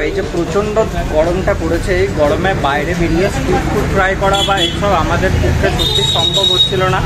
এই যে প্রচন্ড গরমটা পড়েছে, এই গরমে বাইরে বেরিয়ে স্ট্রিট ফুড ট্রাই করা বা এইসব আমাদের পক্ষে সত্যি সম্ভব হচ্ছিল না।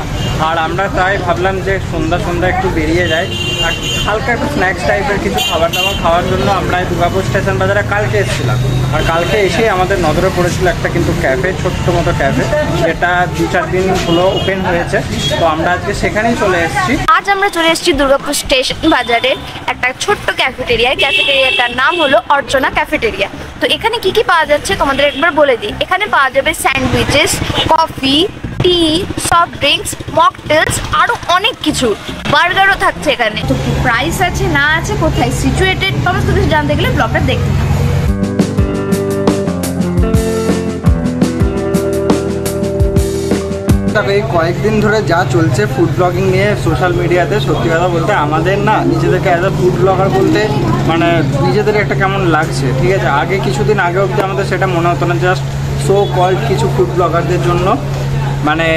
আর আমরা তাই ভাবলাম যে সন্ধ্যা একটু বেরিয়ে যাই আর হালকা একটু স্ন্যাক্স টাইপের কিছু খাবার দাবার খাওয়ার জন্য আমরা দুর্গাপুর স্টেশন বাজারে কালকে এসেছিলাম। আর কালকে এসেই আমাদের নজরে পড়েছিল একটা কিন্তু ক্যাফে, ছোট্ট মতো ক্যাফে, যেটা 2-4 দিন হলো ওপেন হয়েছে। তো আমরা আজকে সেখানেই চলে এসেছি। আজ আমরা চলে এসেছি দুর্গাপুর স্টেশন বাজারের একটা ছোট্ট ক্যাফেটেরিয়ায়। ক্যাফেটেরিয়াটার নাম হলো অর্চনা ক্যাফেটেরিয়া। তো এখানে কি কি পাওয়া যাচ্ছে তোমাদের একবার বলে দিই। এখানে পাওয়া যাবে স্যান্ডউইচেস, কফি, টি, সফট ড্রিঙ্কস, মকটেলস, আরও অনেক কিছু। বার্গারও থাকছে এখানে। তো কি প্রাইস আছে না আছে, কোথায় সিচুয়েটেড, সমস্ত কিছু জানতে গেলে ব্লগটা দেখতে থাকো। এই কয়েকদিন ধরে যা চলছে ফুড ব্লগিং নিয়ে সোশ্যাল মিডিয়াতে, সত্যি কথা বলতে আমাদের না নিজেদেরকে অ্যাজ আ ফুড ব্লগার বলতে মানে নিজেদের একটা কেমন লাগছে। ঠিক আছে, আগে কিছুদিন আগে অবধি আমাদের সেটা মনে হতো না, জাস্ট সো কল্ড কিছু ফুড ব্লগারদের জন্য। মানে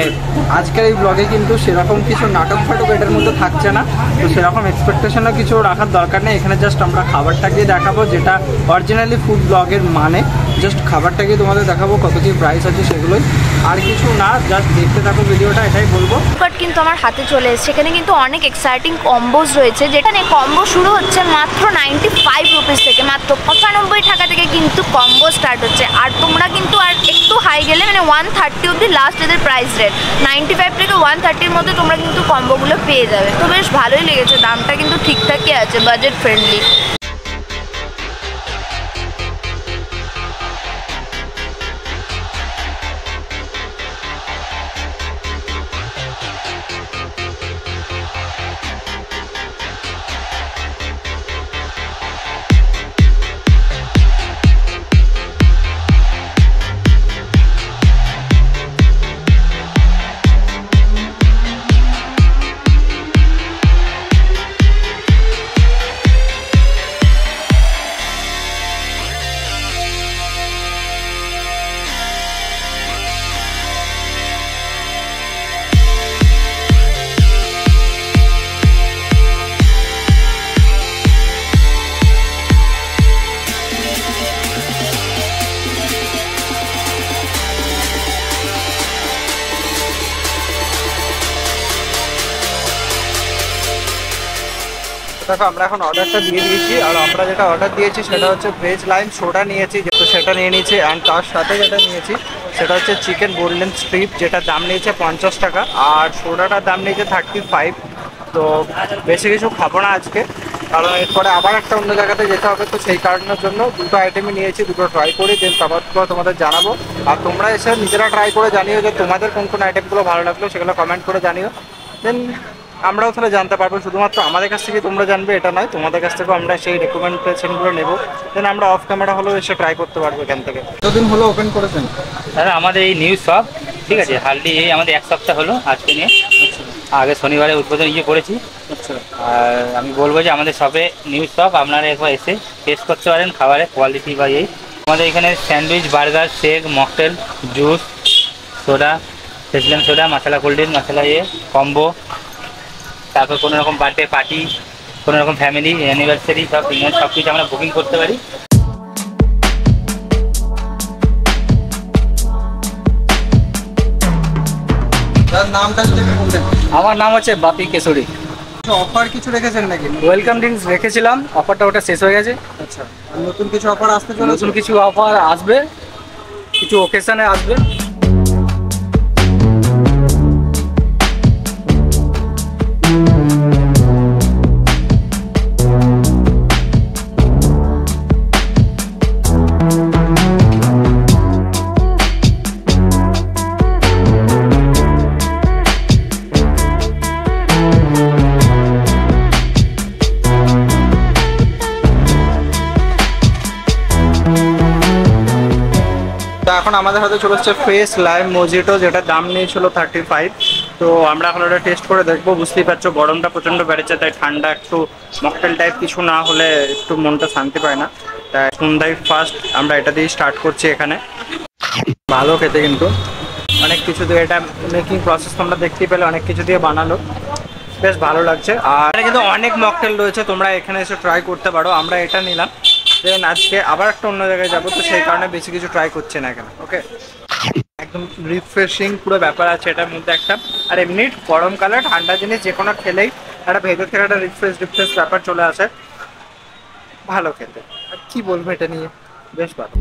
আজকের এই ব্লগে কিন্তু সেরকম কিছু নাটক ফাটক এটার মধ্যে থাকছে না, তো সেরকম এক্সপেকটেশনও কিছু রাখার দরকার নেই। এখানে জাস্ট আমরা খাবারটাকে দেখাবো, যেটা অরিজিনালি ফুড ব্লগের মানে। জাস্ট খাবারটাকে তোমাদের দেখাবো, কত কি প্রাইস আছে সেগুলোই, আর কিছু না। জাস্ট দেখতে থাকো ভিডিওটা, এটাই বলবো। বাট কিন্তু আমার হাতে চলে এসেছে। এখানে কিন্তু অনেক এক্সাইটিং কম্বোজ রয়েছে, যেখানে কম্বো শুরু হচ্ছে মাত্র 95 রুপিস থেকে। মাত্র 95 টাকা থেকে কিন্তু কম্বো স্টার্ট হচ্ছে। আর তোমরা কিন্তু আর একটু হাই গেলে মানে 130 অব্দি লাস্ট এদের প্রাইস রেট। 95 থেকে 130-র মধ্যে তোমরা কিন্তু কম্বোগুলো পেয়ে যাবে। তো বেশ ভালোই লেগেছে, দামটা কিন্তু ঠিকঠাকই আছে, বাজেট ফ্রেন্ডলি। দেখো আমরা এখন অর্ডারটা দিয়ে দিয়েছি, আর আমরা যেটা অর্ডার দিয়েছি সেটা হচ্ছে ভেজ লাইম সোডা নিয়েছি, তো সেটা নিয়ে নিয়েছি। অ্যান্ড তার সাথে যেটা নিয়েছি সেটা হচ্ছে চিকেন বোনলেস স্ট্রিপ, যেটার দাম নিয়েছে 50 টাকা, আর সোডাটার দাম নিয়েছে 35। তো বেশি কিছু খাবো না আজকে, কারণ এরপরে আবার একটা অন্য জায়গাতে যেতে হবে। তো সেই কারণের জন্য দুটো আইটেমই নিয়েছি, দুটো ট্রাই করি, দেন তারপর তোমাদের জানাবো। আর তোমরা এসে নিজেরা ট্রাই করে জানিও যে তোমাদের কোন কোন আইটেমগুলো ভালো লাগলো, সেগুলো কমেন্ট করে জানিও। দেন আমরাও তাহলে জানতে পারবো। শুধুমাত্র আমাদের কাছ থেকে তোমরা জানবে এটা নয়, তোমাদের কাছ থেকেও আমরা সেই রেকমেন্ডেশনগুলো নেবো। দেন আমরা অফ ক্যামেরা হলেও এসে ট্রাই করতে পারবো এখান থেকে। কতদিন হলো ওপেন করেছেন? দাদা আমাদের এই নিউ শপ, ঠিক আছে, হার্ডলি এই আমাদের 1 সপ্তাহ হলো আজকে নিয়ে। আগে শনিবারে উদ্বোধন করেছি। আর আমি বলবো যে আমাদের শপে নিউ শপ, আপনারা একবার এসে টেস্ট করতে পারেন খাবারের কোয়ালিটি বা এই। আমাদের এখানে sandwich, burger, shake, mocktail, juice, soda, ফেসলেন soda, masala cold drink, masala combo, তারপর কোনো রকম বার্থডে পার্টি, কোনো রকম ফ্যামিলি অ্যানিভার্সারি, সব কিছু আমরা বুকিং করতে পারি। আমার নাম হচ্ছে বাপি কেশরী। অফার কিছু রেখেছেন নাকি? ওয়েলকাম ড্রিঙ্কস রেখেছিলাম, অফারটা ওটা শেষ হয়ে গেছে। আচ্ছা, নতুন কিছু অফার আসতে চলেছে? নতুন কিছু অফার আসবে, কিছু ওকেশনে আসবে। এখন আমাদের হাতে চলে আসছে ফ্রেশ লাইম মোজিটো, যেটা দাম নিয়েছিল 35। তো আমরা এখন ওটা টেস্ট করে দেখবো। বুঝতেই পারছো গরমটা প্রচণ্ড বেড়েছে, তাই ঠান্ডা একটু মকটেল টাইপ কিছু না হলে একটু মনটা শান্তি পায় না। তাই সন্ধ্যায় ফার্স্ট আমরা এটা দিয়ে স্টার্ট করছি। এখানে ভালো খেতে, কিন্তু অনেক কিছু দিয়ে এটা মেকিং প্রসেস তোমরা দেখতেই পেলে, অনেক কিছু দিয়ে বানালো। বেশ ভালো লাগছে। আর এখানে কিন্তু অনেক মকটেল রয়েছে, তোমরা এখানে এসে ট্রাই করতে পারো। আমরা এটা নিলাম, দেন আজকে আবার একটা অন্য জায়গায় যাবো, তো সেই কারণে বেশি কিছু ট্রাই করছে না এখানে। ওকে, একদম রিফ্রেশিং পুরো ব্যাপার আছে এটার মধ্যে একটা। আর এমনি গরমকালে ঠান্ডা জিনিস যে কোনো খেলেই একটা ভেতর থেকে একটা রিফ্রেশ ব্যাপার চলে আসে, ভালো খেতে। আর কি বলবো এটা নিয়ে, বেশ ভালো।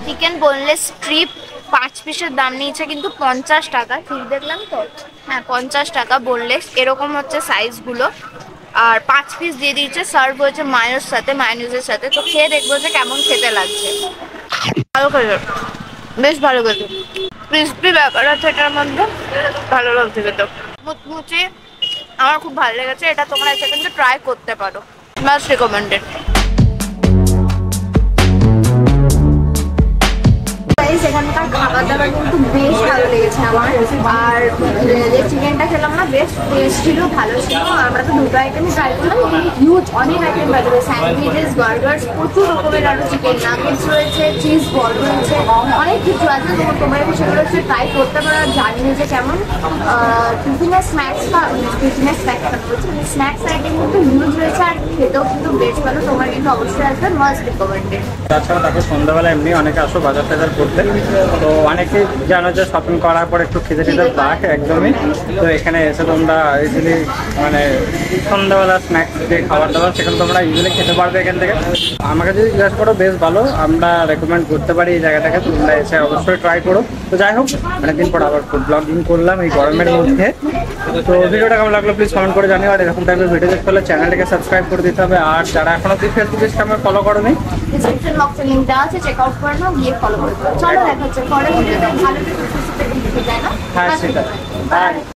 চিকেন বোনলেস স্ট্রিপ 5 পিসের দাম নিয়েছে কিন্তু 50 টাকা, ঠিক দেখলাম তো? হ্যাঁ 50 টাকা বোনলেস, এরকম হচ্ছে সাইজগুলো। আর 5 পিস দিয়ে দিয়েছে, সার্ভ হয়েছে মায়োনিজের সাথে। তো খেয়ে দেখবো যে কেমন খেতে লাগছে। ভালো খেতে, বেশ ভালো খেতে, ক্রিসপি ব্যাপার আছে এটার মধ্যে, ভালো লাগছে খেতে, মুচমুচে। আমার খুব ভালো লেগেছে এটা, তোমরা এসে কিন্তু ট্রাই করতে পারো, মাস্ট রিকমেন্ডেড। এখানকার খাবার দাবার কিন্তু বেশ ভালো লেগেছে আমার। আর যে চিকেনটা খেলাম না, বেশ টেস্ট ছিল, ভালো ছিল। আমরা তো দুটো আইটেমই ট্রাই করলাম, হিউজ অনেক আইটেম রয়েছে, স্যান্ডউইচেস, বার্গার্স, প্রচুর রকমের আরো চিকেন নাগেটস রয়েছে, চিজ বল রয়েছে, অনেক কিছু আছে। তোমরা সেগুলো হচ্ছে ট্রাই করতে পারো। জানি যে কেমন টিফিনের স্ন্যাক্স বা টিফিনের স্ন্যাক্স আইটেম কিন্তু হিউজ রয়েছে, আর খেতেও কিন্তু বেশ ভালো। তোমরা কিন্তু অবশ্যই আসবে, মাস্ট রিকমেন্ডেড। তাছাড়া তারপর সন্ধ্যাবেলা এমনি অনেকে আসো বাজার টাজার করতে, তো অনেকেই জানো যে শপিং করার পর একটু খেতে টেতে পাক একদমই। তো এখানে এসে তোমরা ইজিলি মানে সন্ধ্যাবেলা স্ন্যাক্স যে খাবার দাবার সেখানে তোমরা ইজিলি খেতে পারবে এখান থেকে। আমাকে যদি জিজ্ঞাসা করো বেশ ভালো, আমরা রেকমেন্ড করতে পারি এই জায়গাটাকে, তোমরা এসে অবশ্যই ট্রাই করো। তো যাই হোক, অনেকদিন পর আবার ফুড ব্লগিং করলাম এই গরমের মধ্যে। তো ভিডিওটা কেমন লাগলো প্লিজ কমেন্ট করে জানিও। আর এরকম টাইপের ভিডিও দেখতে হলে চ্যানেলটাকে সাবস্ক্রাইব করে দিতে হবে। আর যারা এখনো ফেসবুক পেজটা ফলো করো নি, ডিসক্রিপশন বক্সে লিংক দেওয়া আছে, চেক আউট করে নাও, গিয়ে ফলো করে দাও। চলো দেখা হচ্ছে পরে ভিডিওতে, ভালো কিছু যায় না। হ্যাঁ সেটা।